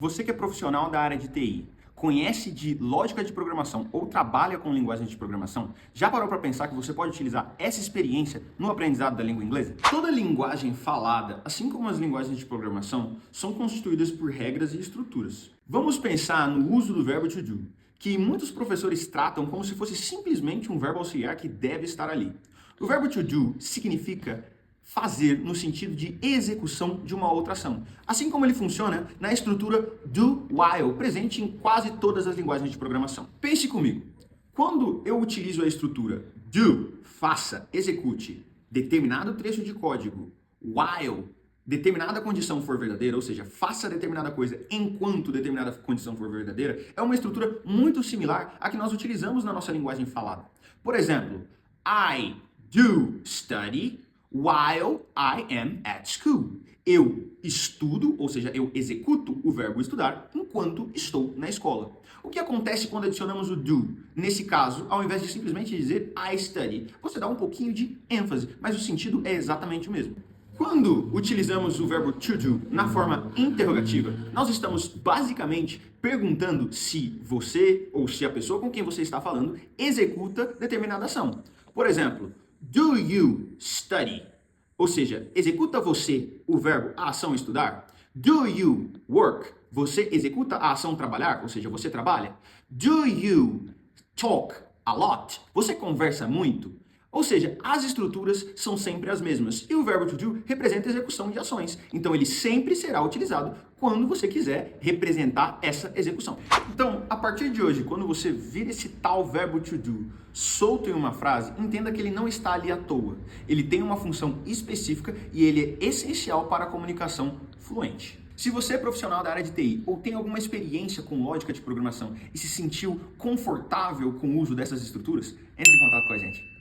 Você que é profissional da área de TI, conhece de lógica de programação ou trabalha com linguagens de programação, já parou para pensar que você pode utilizar essa experiência no aprendizado da língua inglesa? Toda linguagem falada, assim como as linguagens de programação, são constituídas por regras e estruturas. Vamos pensar no uso do verbo to do, que muitos professores tratam como se fosse simplesmente um verbo auxiliar que deve estar ali. O verbo to do significa fazer no sentido de execução de uma outra ação. Assim como ele funciona na estrutura do while, presente em quase todas as linguagens de programação. Pense comigo. Quando eu utilizo a estrutura do, faça, execute, determinado trecho de código, while, determinada condição for verdadeira, ou seja, faça determinada coisa enquanto determinada condição for verdadeira, é uma estrutura muito similar à que nós utilizamos na nossa linguagem falada. Por exemplo, I do study while I am at school. Eu estudo, ou seja, eu executo o verbo estudar enquanto estou na escola. O que acontece quando adicionamos o do? Nesse caso, ao invés de simplesmente dizer I study, você dá um pouquinho de ênfase, mas o sentido é exatamente o mesmo. Quando utilizamos o verbo to do na forma interrogativa, nós estamos basicamente perguntando se você ou se a pessoa com quem você está falando executa determinada ação. Por exemplo, do you study? Ou seja, executa você o verbo a ação estudar? Do you work? Você executa a ação trabalhar? Ou seja, você trabalha? Do you talk a lot? Você conversa muito? Ou seja, as estruturas são sempre as mesmas. E o verbo to do representa a execução de ações. Então ele sempre será utilizado quando você quiser representar essa execução. Então, a partir de hoje, quando você vir esse tal verbo to do solto em uma frase, entenda que ele não está ali à toa. Ele tem uma função específica e ele é essencial para a comunicação fluente. Se você é profissional da área de TI ou tem alguma experiência com lógica de programação e se sentiu confortável com o uso dessas estruturas, entre em contato com a gente.